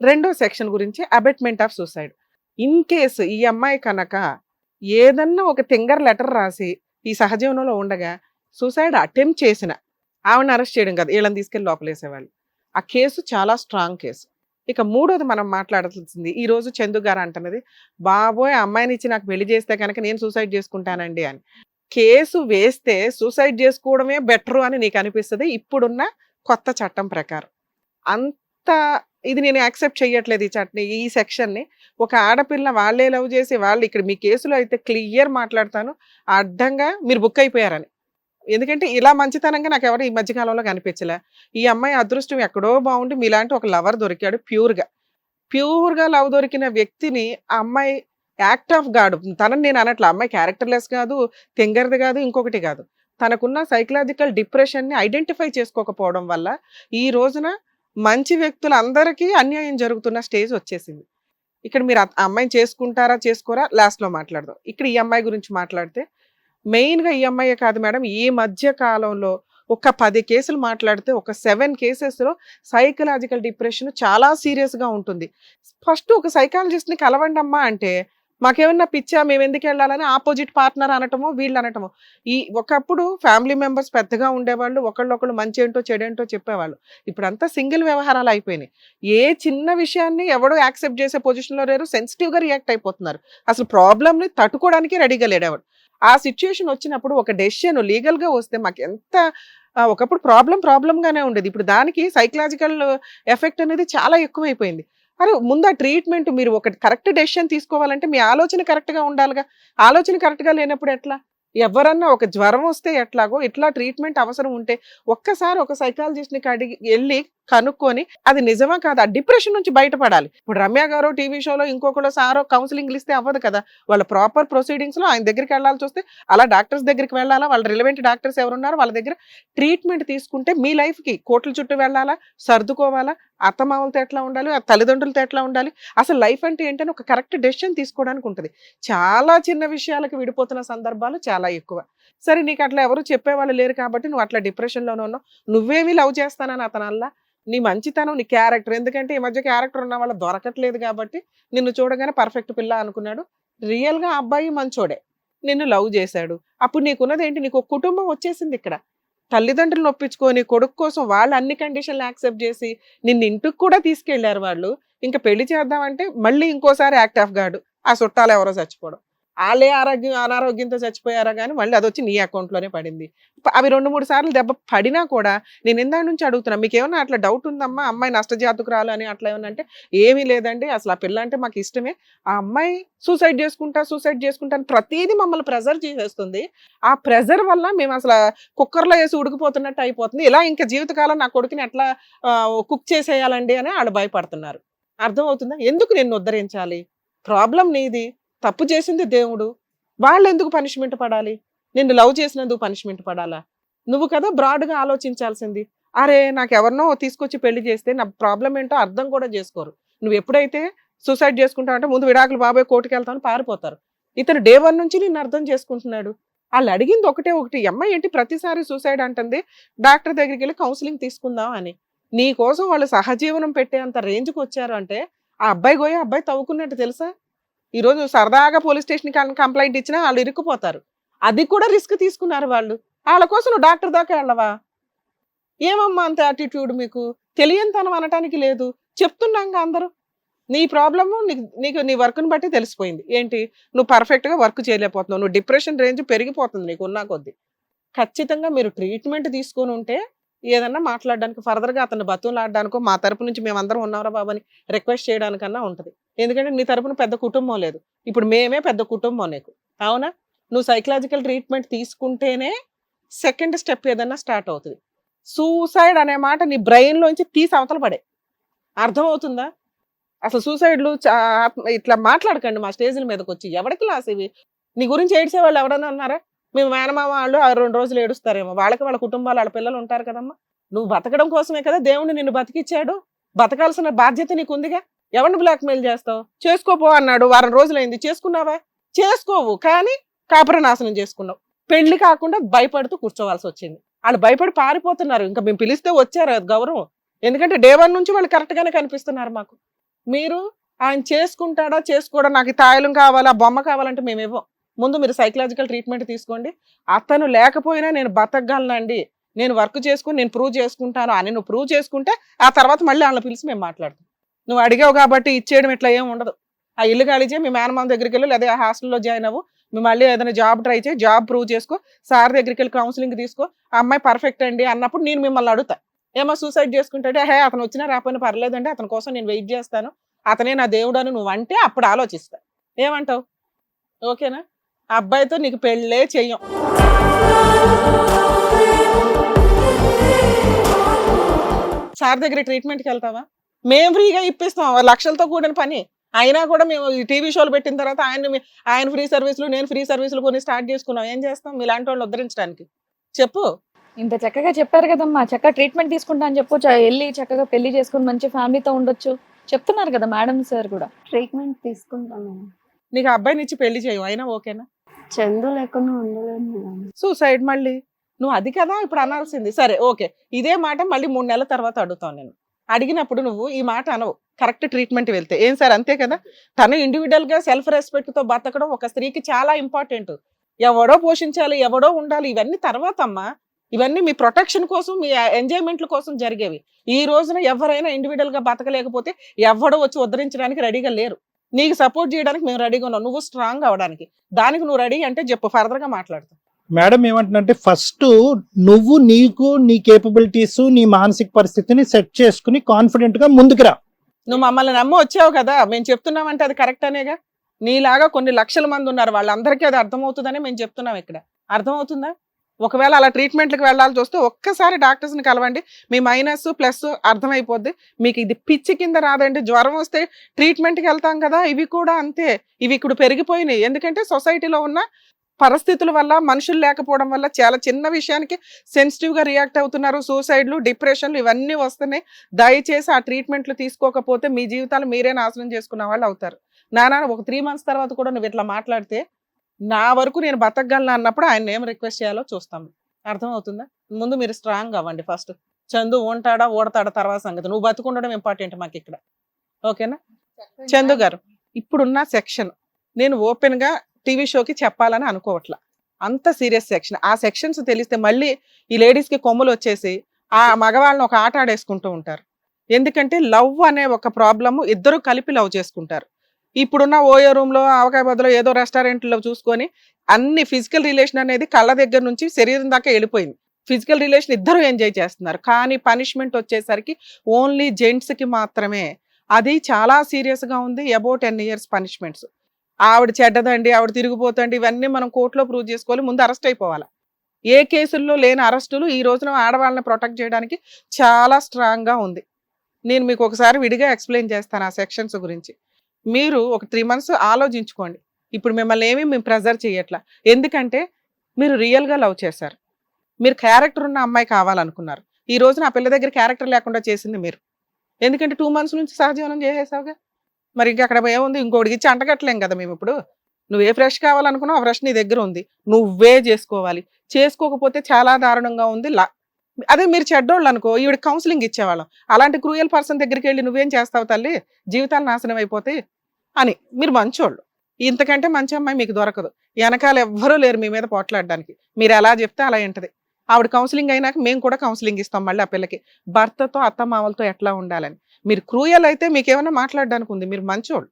రెండో సెక్షన్ గురించి abetment of suicide. In case ఈ అమ్మాయి కనుక ఏదన్నా ఒక తింగర్ లెటర్ రాసి ఈ సహజీవనంలో ఉండగా సూసైడ్ అటెంప్ట్ చేసిన ఆవిడని అరెస్ట్ చేయడం కాదు, వీళ్ళని తీసుకెళ్ళి లోపలేసేవాళ్ళు. ఆ కేసు చాలా స్ట్రాంగ్ కేసు. ఇక మూడోది మనం మాట్లాడాల్సింది ఈ రోజు చందు గారు అంటున్నది, బాబోయ్ ఆ అమ్మాయిని ఇచ్చి నాకు పెళ్లి చేస్తే కనుక నేను సూసైడ్ చేసుకుంటానండి అని. కేసు వేస్తే సూసైడ్ చేసుకోవడమే బెటరు అని నీకు అనిపిస్తుంది ఇప్పుడున్న కొత్త చట్టం ప్రకారం. అంత ఇది నేను యాక్సెప్ట్ చేయట్లేదు ఈ చట్టం, ఈ సెక్షన్ని. ఒక ఆడపిల్ల వాళ్ళే లవ్ చేసి వాళ్ళు ఇక్కడ మీ కేసులో అయితే క్లియర్ మాట్లాడతాను, అడ్డంగా మీరు బుక్ అయిపోయారని. ఎందుకంటే ఇలా మంచితనంగా నాకు ఎవరు ఈ మధ్య కాలంలో కనిపించలే. ఈ అమ్మాయి అదృష్టం ఎక్కడో బాగుండి మీలాంటి ఒక లవర్ దొరికాడు ప్యూర్‌గా. ప్యూర్‌గా లవ్ దొరికిన వ్యక్తిని ఆ అమ్మాయి యాక్ట్ ఆఫ్ గాడ్ తనని నేను అనట్లా. అమ్మాయి క్యారెక్టర్‌లెస్ కాదు, తింగరది కాదు, ఇంకొకటి కాదు. తనకున్న సైకలాజికల్ డిప్రెషన్‌ని ఐడెంటిఫై చేసుకోకపోవడం వల్ల ఈ రోజున మంచి వ్యక్తులందరికీ అన్యాయం జరుగుతున్న స్టేజ్ వచ్చేసింది. ఇక్కడ మీరు ఆ అమ్మాయిని చేసుకుంటారా, చేసుకోరా లాస్ట్‌లో మాట్లాడదాం. ఇక్కడ ఈ అమ్మాయి గురించి మాట్లాడితే మెయిన్‌గా ఈ అమ్మాయే కాదు మేడం. ఈ మధ్య కాలంలో ఒక 10 కేసులు మాట్లాడితే ఒక 7 కేసెస్‌లో సైకలాజికల్ డిప్రెషన్ చాలా సీరియస్‌గా ఉంటుంది. ఫస్ట్ ఒక సైకాలజిస్ట్‌ని కలవండమ్మా అంటే, మాకేమన్నా పిచ్చా మేమెందుకెళ్ళాలని ఆపోజిట్ పార్ట్నర్ అనటమో, వీళ్ళనటమో. ఈ ఒకప్పుడు ఫ్యామిలీ మెంబర్స్ పెద్దగా ఉండేవాళ్ళు. ఒకళ్ళొకళ్ళు మంచేంటో, చెడేంటో చెప్పేవాళ్ళు. ఇప్పుడంతా సింగిల్ వ్యవహారాలయిపోయినాయి. ఏ చిన్న విషయాన్ని ఎవడు యాక్సెప్ట్ చేసే పొజిషన్‌లో లేరు. సెన్సిటివ్‌గా రియాక్ట్ అయిపోతున్నారు. అసలు ప్రాబ్లమ్‌ని తట్టుకోవడానికి రెడీగా లేడెవడు. ఆ సిట్యుయేషన్ వచ్చినప్పుడు ఒక డెసిషన్ లీగల్‌గా వస్తే మాకెంత ఒకప్పుడు ప్రాబ్లమ్‌గానే ఉండేది. ఇప్పుడు దానికి సైకలాజికల్ ఎఫెక్ట్ అనేది చాలా ఎక్కువైపోయింది. అరే ముందు ఆ ట్రీట్మెంట్ మీరు ఒక కరెక్ట్ డెసిషన్ తీసుకోవాలంటే మీ ఆలోచన కరెక్ట్‌గా ఉండాలిగా. ఆలోచన కరెక్ట్‌గా లేనప్పుడు ఎట్లా? ఎవరన్నా ఒక జ్వరం వస్తే ఎట్లాగో ఇట్లా ట్రీట్మెంట్ అవసరం ఉంటే ఒక్కసారి ఒక సైకాలజిస్ట్‌ని అడిగి ఎళ్లి కనుక్కొని అది నిజమా కాదా? ఆ డిప్రెషన్ నుంచి బయటపడాలి. ఇప్పుడు రమ్య గారో టీవీ షోలో ఇంకొకళ్ళో సారో కౌన్సెలింగ్‌లు ఇస్తే అవ్వదు కదా! వాళ్ళ ప్రాపర్ ప్రొసీడింగ్స్‌లో ఆయన దగ్గరికి వెళ్ళాల్సొస్తే అలా డాక్టర్స్ దగ్గరికి వెళ్ళాలా? వాళ్ళ రిలవెంట్ డాక్టర్స్ ఎవరున్నారో వాళ్ళ దగ్గర ట్రీట్మెంట్ తీసుకుంటే మీ లైఫ్‌కి కోట్ల చుట్టూ వెళ్ళాలా? సర్దుకోవాలా? అత్తమామలతో ఎట్లా ఉండాలి? ఆ తల్లిదండ్రులతో ఎట్లా ఉండాలి? అసలు లైఫ్ అంటే ఏంటని ఒక కరెక్ట్ డెసిషన్ తీసుకోవడానికి ఉంటది. చాలా చిన్న విషయాలకు విడిపోతున్న సందర్భాలు చాలా ఎక్కువ. సరే నీకు అట్లా ఎవరు చెప్పేవాళ్ళు లేరు కాబట్టి నువ్వు అట్లా డిప్రెషన్‌లోనే ఉన్నావు. నువ్వేమి లవ్ చేస్తానని అతననలా. నీ మంచితనం, నీ క్యారెక్టర్ ఎందుకంటే ఈ మధ్య క్యారెక్టర్ ఉన్న వాళ్ళు దొరకట్లేదు కాబట్టి నిన్ను చూడగానే పర్ఫెక్ట్ పిల్ల అనుకున్నాడు. రియల్‌గా ఆ అబ్బాయి మంచోడే. నిన్ను లవ్ చేశాడు. అప్పుడు నీకున్నదేంటి? నీకు ఒక కుటుంబం వచ్చేసిందిక్కడ. తల్లిదండ్రులను ఒప్పించుకొని కొడుకు కోసం వాళ్ళు అన్ని కండిషన్‌లు యాక్సెప్ట్ చేసి నిన్ను ఇంటికి కూడా తీసుకెళ్లారు వాళ్ళు. ఇంక పెళ్లి చేద్దామంటే మళ్ళీ ఇంకోసారి యాక్ట్ ఆఫ్ గాడ్. ఆ చుట్టాలు ఎవరో చచ్చిపోవడం. ఆళ్ళే అనారోగ్యంతో చచ్చిపోయారా గానీ మళ్ళీ అదొచ్చి నీ అకౌంట్‌లోనే పడింది. అవి 2, 3 సార్లు దెబ్బ పడినా కూడా నేను ఇందాక నుంచి అడుగుతున్నా. మీకేమన్నా అట్లా డౌట్ ఉందమ్మా? అమ్మాయి నష్టజాతకురాలు అని అట్లా ఏమన్నా అంటే, ఏమీ లేదండి. అసలు ఆ పిల్ల అంటే మాకు ఇష్టమే. ఆ అమ్మాయి సూసైడ్ చేసుకుంటా అని ప్రతీదీ మమ్మల్ని ప్రెషర్ చేసేస్తుంది. ఆ ప్రెషర్ వల్ల మేము అసల కుక్కర్‌లో ఏసి ఉడికిపోతున్నట్టు అయిపోతుంది. ఇలా ఇంక జీవితకాలం నా కొడుకుని ఎట్లా కుక్ చేసేయాలండి అని ఆళ్ళు భయపడుతున్నారు. అర్థమవుతుందా? ఎందుకు నిన్ను ఉద్ధరించాలి? ప్రాబ్లమ్ నీది. తప్పు చేసింది దేవుడు. వాళ్ళెందుకు పనిష్మెంట్ పడాలి? నిన్ను లవ్ చేసినందుకు పనిష్మెంట్ పడాలా? నువ్వు కదా బ్రాడ్‌గా ఆలోచించాల్సింది. అరే! నాకెవరినో తీసుకొచ్చి పెళ్లి చేస్తే నా ప్రాబ్లమ్ ఏంటో అర్థం కూడా చేసుకోరు. నువ్వెప్పుడైతే సూసైడ్ చేసుకుంటావంటే ముందు విడాకులు బాబోయ్ కోర్ట్‌కెళ్తాం అని పారిపోతారు. ఇతను డే 1 నుంచి నిన్ను అర్థం చేసుకుంటున్నాడు. ఆళ్ళడిగింది ఒకటే ఒకటి. ఈ అమ్మాయి ఏంటి ప్రతిసారి సూసైడ్ అంటుంది. డాక్టర్ దగ్గరికెళ్లి కౌన్సెలింగ్ తీసుకుందాం అని. నీ కోసం వాళ్ళు సహజీవనం పెట్టేంత రేంజ్‌కొచ్చారు అంటే, ఆ అబ్బాయి గోయి ఆ అబ్బాయి తవ్వుకున్నట్టు తెలుసా? ఈరోజు సరదాగా పోలీస్ స్టేషన్‌కి కంప్లెయింట్ ఇచ్చినా ఆళ్ళు ఇరుక్కుపోతారు. అది కూడా రిస్క్ తీసుకున్నారు వాళ్ళు. ఆళ్ళ కోసం నువ్వు డాక్టర్ దాకా ఎళ్ళవా? ఏమమ్మా అంత యాటిట్యూడ్ మీకు? తెలియనితనం అనటానికి లేదు. చెప్తున్నాంగా అందరూ. నీ ప్రాబ్లము నీకు నీకు నీ వర్క్‌ని బట్టి తెలిసిపోయింది. ఏంటి? నువ్వు పర్ఫెక్ట్‌గా వర్క్ చేయలేకపోతున్నావు. నువ్వు డిప్రెషన్ రేంజ్ పెరిగిపోతుంది నీకున్నా కొద్దీ. ఖచ్చితంగా మీరు ట్రీట్మెంట్ తీసుకొనుంటే ఏదన్నా మాట్లాడడానికి ఫర్దర్‌గా అతన్ని బతిమలాడడానికో, మా తరపు నుంచి మేమందరం ఉన్నాంరా బాబు అని రిక్వెస్ట్ చేయడానికన్నా ఉంటది. ఎందుకంటే నీ తరపున పెద్ద కుటుంబం లేదు. ఇప్పుడు మేమే పెద్ద కుటుంబం నీకు. అవునా? నువ్వు సైకలాజికల్ ట్రీట్మెంట్ తీసుకుంటేనే సెకండ్ స్టెప్ ఏదన్నా స్టార్ట్ అవుతది. సూసైడ్ అనే మాట నీ బ్రెయిన్‌లోంచి తీసి అవతల పడేయి. అర్థమవుతుందా? అసలు సూసైడ్‌లు ఇట్లా మాట్లాడకండి మా స్టేజ్‌ల మీదకొచ్చి. ఎవడికి లాస్ ఇవి? నీ గురించి ఏడ్చేవాళ్ళు ఎవరైనా ఉన్నారా? మీ మేనమామ వాళ్ళు ఆ 2 రోజులు ఏడుస్తారేమో. వాళ్ళకి వాళ్ళ కుటుంబాలు, ఆళ్ళ పిల్లలు ఉంటారు కదమ్మా! నువ్వు బతకడం కోసమే కదా దేవుడు నిన్ను బతికిచ్చాడు. బతకాల్సిన బాధ్యత నీకుందిగా. ఎవరిని బ్లాక్‌మెయిల్ చేస్తావు? చేసుకోపో అన్నాడు. వారం రోజులైంది. చేసుకున్నావా? చేసుకోవు. కానీ కాపురం నాశనం చేసుకున్నావు. పెళ్లి కాకుండా భయపడుతూ కూర్చోవాల్సొచ్చింది. ఆళ్ళు భయపడి పారిపోతున్నారు. ఇంక మేము పిలిస్తే వచ్చారు అది గౌరవం. ఎందుకంటే డే 1 నుంచి వాళ్ళు కరెక్ట్‌గానే కనిపిస్తున్నారు మాకు. మీరు ఆయన చేసుకుంటాడా చేసుకోడా, నాకు ఈ తాయిలం కావాలా బొమ్మ కావాలంటే మేము ఇవ్వం. ముందు మీరు సైకలాజికల్ ట్రీట్మెంట్ తీసుకోండి. అతను లేకపోయినా నేను బతకగలనండి, నేను వర్క్ చేసుకుని నేను ప్రూవ్ చేసుకుంటాను అని నువ్వు ప్రూవ్ చేసుకుంటే ఆ తర్వాత మళ్ళీ వాళ్ళని పిలిచి మేము మాట్లాడతాం. నువ్వు అడిగావు కాబట్టి ఇచ్చేయడం ఇట్లా ఏం ఉండదు. ఆ ఇల్లు ఖాళీ చేయి, మీ మేనమామ దగ్గరికి వెళ్ళు, లేదా హాస్టల్లో జాయిన్ అవ్వు, నువ్వు మళ్ళీ ఏదైనా జాబ్ ట్రై చేయి, జాబ్ ప్రూవ్ చేసుకో, సార్ దగ్గరికి వెళ్ళి కౌన్సిలింగ్ తీసుకో, ఆ అమ్మాయి పర్ఫెక్ట్ అండి అన్నప్పుడు నేను మిమ్మల్ని అడుగుతా. ఏమో సూసైడ్ చేసుకుంటాడే, హే అతను వచ్చినా రాకపోయినా పర్లేదండి, అతని కోసం నేను వెయిట్ చేస్తాను, అతనే నా దేవుడు అని నువ్వు అంటే అప్పుడు ఆలోచిస్తా. ఏమంటావు? ఓకేనా? ఆ అబ్బాయితో నీకు పెళ్ళే చెయ్యం. సార్ దగ్గర ట్రీట్మెంట్కి వెళ్తావా? మేము ఫ్రీగా ఇప్పిస్తాం, లక్షలతో కూడిన పని. అయినా కూడా మేము ఈ టీవీ షోలు పెట్టిన తర్వాత ఆయన ఫ్రీ సర్వీసులు, నేను ఫ్రీ సర్వీసులు కొన్ని స్టార్ట్ చేసుకున్నాం. ఏం చేస్తాం మీలాంటి వాళ్ళు ఉద్ధరించడానికి? చెప్పు. ఇంత చక్కగా చెప్పారు కదమ్మా, చక్కగా ట్రీట్మెంట్ తీసుకుంటా అని చెప్పు, వెళ్ళి చక్కగా పెళ్లి చేసుకుని మంచి ఫ్యామిలీతో ఉండొచ్చు చెప్తున్నారు కదా మేడం సార్ కూడా. ట్రీట్మెంట్ తీసుకుంటాను మేడం. నీకు ఆ అబ్బాయిని ఇచ్చి పెళ్లి చేయవు, అయినా ఓకేనా? చందు లేకుండా ఉండలేదు మేడం. సూసైడ్ మళ్ళీ నువ్వు అది కదా ఇప్పుడు అనాల్సింది. సరే ఓకే, ఇదే మాట మళ్ళీ 3 నెలల తర్వాత అడుగుతాను నేను. అడిగినప్పుడు నువ్వు ఈ మాట అనవు, కరెక్ట్ ట్రీట్మెంట్ వెళ్తే. ఏం సార్ అంతే కదా? తను ఇండివిజువల్ గా సెల్ఫ్ రెస్పెక్ట్ తో బతకడం ఒక స్త్రీకి చాలా ఇంపార్టెంట్. ఎవడో పోషించాలి, ఎవడో ఉండాలి, ఇవన్నీ తర్వాత అమ్మా. ఇవన్నీ మీ ప్రొటెక్షన్ కోసం, మీ ఎంజాయ్మెంట్ల కోసం జరిగేవి. ఈ రోజున ఎవరైనా ఇండివిజువల్ గా బతకలేకపోతే ఎవడో వచ్చి ఉద్ధరించడానికి రెడీగా లేరు. నీకు సపోర్ట్ చేయడానికి మేము రెడీగా ఉన్నాం, నువ్వు స్ట్రాంగ్ అవడానికి. దానికి నువ్వు రెడీ అంటే చెప్పు, ఫర్దర్ గా మాట్లాడతాం. మేడం ఏమంటున్నంటే ఫస్ట్ నువ్వు నీకు నీ కేపబిలిటీస్ నీ మానసిక పరిస్థితిని సెట్ చేసుకుని కాన్ఫిడెంట్ గా ముందుకు రా. నువ్వు మమ్మల్ని నమ్మ వచ్చావు కదా, మేము చెప్తున్నామంటే అది కరెక్ట్ అనేగా. నీలాగా కొన్ని లక్షల మంది ఉన్నారు, వాళ్ళందరికీ అది అర్థమవుతుందని మేము చెప్తున్నాం. ఇక్కడ అర్థమవుతుందా? ఒకవేళ అలా ట్రీట్మెంట్లకు వెళ్ళాల్సి వస్తే ఒక్కసారి డాక్టర్స్ని కలవండి, మీ మైనస్ ప్లస్ అర్థమైపోద్ది. మీకు ఇది పిచ్చి కింద రాదండి. జ్వరం వస్తే ట్రీట్మెంట్కి వెళ్తాం కదా, ఇవి కూడా అంతే. ఇవి ఇప్పుడు పెరిగిపోయినాయి. ఎందుకంటే సొసైటీలో ఉన్న పరిస్థితుల వల్ల, మనుషులు లేకపోవడం వల్ల చాలా చిన్న విషయానికి సెన్సిటివ్గా రియాక్ట్ అవుతున్నారు. సూసైడ్లు, డిప్రెషన్లు ఇవన్నీ వస్తున్నాయి. దయచేసి ఆ ట్రీట్మెంట్లు తీసుకోకపోతే మీ జీవితాలు మీరే నాశనం చేసుకున్న వాళ్ళు అవుతారు. నాన్న ఒక 3 months తర్వాత కూడా నువ్వు ఇట్లా మాట్లాడితే నా వరకు నేను బతకగలను అన్నప్పుడు ఆయన ఏం రిక్వెస్ట్ చేయాలో చూస్తాం. అర్థమవుతుందా? ముందు మీరు స్ట్రాంగ్ అవ్వండి ఫస్ట్. చందు ఉంటాడా ఓడతాడా తర్వాత సంగతి. నువ్వు బతుకుండడం ఇంపార్టెంట్ మాకు ఇక్కడ. ఓకేనా? చందు గారు, ఇప్పుడున్న సెక్షన్ నేను ఓపెన్ గా టీవీ షోకి చెప్పాలని అనుకోవట్లా. అంత సీరియస్ సెక్షన్. ఆ సెక్షన్స్ తెలిస్తే మళ్ళీ ఈ లేడీస్ కి కొమ్ములు వచ్చేసి ఆ మగవాళ్ళని ఒక ఆట ఆడేసుకుంటూ ఉంటారు. ఎందుకంటే లవ్ అనే ఒక ప్రాబ్లమ్ ఇద్దరు కలిపి లవ్ చేసుకుంటారు. ఇప్పుడున్న ఓయో రూమ్ లో, ఆవకాయ బదులు ఏదో రెస్టారెంట్లో చూసుకొని అన్ని ఫిజికల్ రిలేషన్ అనేది కళ్ళ దగ్గర నుంచి శరీరం దాకా వెళ్ళిపోయింది. ఫిజికల్ రిలేషన్ ఇద్దరు ఎంజాయ్ చేస్తున్నారు. కానీ పనిష్మెంట్ వచ్చేసరికి ఓన్లీ జెంట్స్ కి మాత్రమే. అది చాలా సీరియస్ గా ఉంది. About 10 years punishments. ఆవిడ చెడ్డదండి, ఆవిడ తిరిగిపోతండి, ఇవన్నీ మనం కోర్టులో ప్రూవ్ చేసుకోవాలి. ముందు అరెస్ట్ అయిపోవాలి. ఏ కేసుల్లో లేని అరెస్టులు ఈ రోజున ఆడవాళ్ళని ప్రొటెక్ట్ చేయడానికి చాలా స్ట్రాంగ్ గా ఉంది. నేను మీకు ఒకసారి విడిగా ఎక్స్ప్లెయిన్ చేస్తాను ఆ సెక్షన్స్ గురించి. మీరు ఒక 3 months ఆలోచించుకోండి. ఇప్పుడు మిమ్మల్ని మేము ప్రెజర్ చేయట్లా. ఎందుకంటే మీరు రియల్గా లవ్ చేశారు. మీరు క్యారెక్టర్ ఉన్న అమ్మాయి కావాలనుకున్నారు. ఈ రోజున ఆ పిల్ల దగ్గర క్యారెక్టర్ లేకుండా చేసింది మీరు. ఎందుకంటే 2 months నుంచి సహజీవనం చేసేసావుగా. మరి ఇంకా అక్కడ ఏముంది? ఇంకోటికి ఇచ్చి అంటగట్టలేం కదా మేము ఇప్పుడు. నువ్వు ఏ ఫ్రెష్ కావాలనుకున్నావు ఆ ఫ్రెష్ నీ దగ్గర ఉంది, నువ్వే చేసుకోవాలి. చేసుకోకపోతే చాలా దారుణంగా ఉంది. అదే మీరు చెడ్డోళ్ళు అనుకో, ఈవిడ కౌన్సిలింగ్ ఇచ్చేవాళ్ళం. అలాంటి క్రూయల్ పర్సన్ దగ్గరికి వెళ్ళి నువ్వేం చేస్తావు తల్లి, జీవితాలు నాశనం అయిపోతాయి అని. మీరు మంచోళ్ళు, ఇంతకంటే మంచి అమ్మాయి మీకు దొరకదు. వెనకాల ఎవ్వరూ లేరు మీ మీద పోట్లాడడానికి. మీరు ఎలా చెప్తే అలా ఏంటది. ఆవిడ కౌన్సిలింగ్ అయినాక మేము కూడా కౌన్సిలింగ్ ఇస్తాం మళ్ళీ ఆ పిల్లకి, భర్తతో అత్తమామలతో ఎట్లా ఉండాలని. మీరు క్రూయల్ అయితే మీకు ఏమైనా మాట్లాడడానికి ఉంది, మీరు మంచోళ్ళు.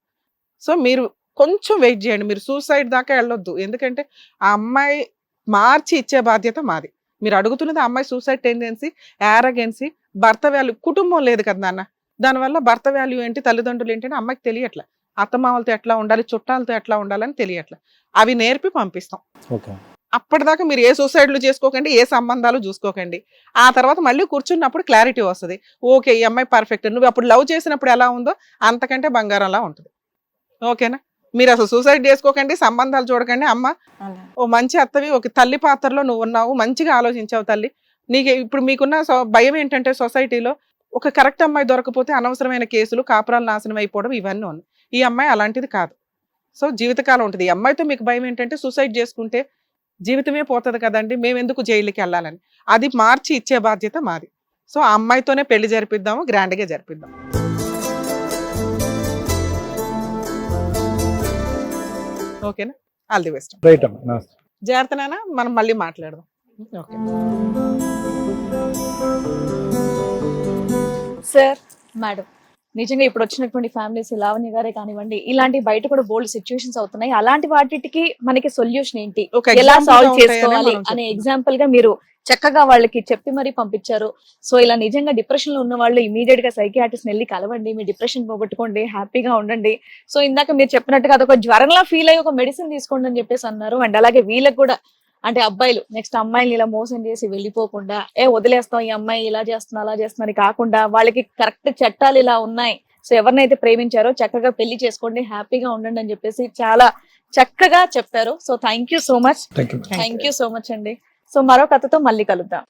సో మీరు కొంచెం వెయిట్ చేయండి. మీరు సూసైడ్ దాకా వెళ్ళొద్దు. ఎందుకంటే ఆ అమ్మాయి మార్చి ఇచ్చే బాధ్యత మాది. మీరు అడుగుతున్నది ఆ అమ్మాయి సూసైడ్ టెండెన్సీ, యారగెన్సీ, భర్త వాల్యూ. కుటుంబం లేదు కదా నాన్న, దానివల్ల భర్త వాల్యూ ఏంటి, తల్లిదండ్రులు ఏంటి అని అమ్మాయికి తెలియట్లే. అత్తమామలతో ఎట్లా ఉండాలి, చుట్టాలతో ఎట్లా ఉండాలని తెలియట్లే. అవి నేర్పి పంపిస్తాం. అప్పటిదాకా మీరు ఏ సూసైడ్లు చేసుకోకండి, ఏ సంబంధాలు చూసుకోకండి. ఆ తర్వాత మళ్ళీ కూర్చున్నప్పుడు క్లారిటీ వస్తుంది. ఓకే ఈ అమ్మాయి పర్ఫెక్ట్. నువ్వు అప్పుడు లవ్ చేసినప్పుడు ఎలా ఉందో అంతకంటే బంగారంలా ఉంటుంది. ఓకేనా? మీరు అసలు సూసైడ్ చేసుకోకండి, సంబంధాలు చూడకండి. అమ్మ ఓ మంచి అత్తవి, ఒక తల్లి పాత్రలో నువ్వు ఉన్నావు, మంచిగా ఆలోచించావు తల్లి. నీకు ఇప్పుడు మీకున్న భయం ఏంటంటే సొసైటీలో ఒక కరెక్ట్ అమ్మాయి దొరకపోతే అనవసరమైన కేసులు, కాపురాలు నాశనం అయిపోవడం, ఇవన్నీ ఉన్నాయి. ఈ అమ్మాయి అలాంటిది కాదు. సో జీవితకాలం ఉంటుంది. ఈ అమ్మాయితో మీకు భయం ఏంటంటే సూసైడ్ చేసుకుంటే జీవితమే పోతుంది కదండి, మేము ఎందుకు జైలుకి వెళ్ళాలని. అది మార్చి ఇచ్చే బాధ్యత మాది. సో ఆ అమ్మాయితోనే పెళ్లి జరిపిద్దాము, గ్రాండ్గా జరిపిద్దాం. ఓకేనా? All the best. రైట్ అమ్మా, నమస్తే. జాగ్రత్తనా, మనం మళ్ళీ మాట్లాడదాం. ఓకే. సార్, మేడం, నిజంగా ఇప్పుడు వచ్చినటువంటి ఫ్యామిలీస్ లావణ్య గారే కానివ్వండి, ఇలాంటి బయట కూడా బోల్డ్ సిచ్యువేషన్స్ అవుతున్నాయి. అలాంటి వాటికి మనకి సొల్యూషన్ ఏంటి, ఒక ఎలా example గా సాల్వ్ ఉంటాయనే చేసుకోవాలి మనం అనే చెప్తున్నాం. ఎగ్జాంపుల్ గా మీరు చక్కగా వాళ్ళకి చెప్పి మరీ పంపించారు. సో ఇలా నిజంగా డిప్రెషన్ లో ఉన్న వాళ్ళు ఇమీడియట్ గా సైకియాట్రిస్ట్ వెళ్ళి కలవండి, మీ డిప్రెషన్ పోగొట్టుకోండి, హ్యాపీగా ఉండండి. సో ఇందాక మీరు చెప్పినట్టుగా అదొక జ్వరంలా ఫీల్ అయ్యి ఒక మెడిసిన్ తీసుకోండి అని చెప్పేసి అన్నారు. అండ్ అలాగే వీళ్ళకి కూడా, అంటే అబ్బాయిలు నెక్స్ట్ అమ్మాయిని ఇలా మోసం చేసి వెళ్ళిపోకుండా, వదిలేస్తాం ఈ అమ్మాయి ఇలా చేస్తున్నా అలా చేస్తున్నా కాకుండా, వాళ్ళకి కరెక్ట్ చట్టాలు ఇలా ఉన్నాయి. సో ఎవరినైతే ప్రేమించారో చక్కగా పెళ్లి చేసుకోండి, హ్యాపీగా ఉండండి అని చెప్పేసి చాలా చక్కగా చెప్పారు. So thank you so much. Thank you. Thank you so much అండి. సో మరో కథతో మళ్ళీ కలుద్దాం.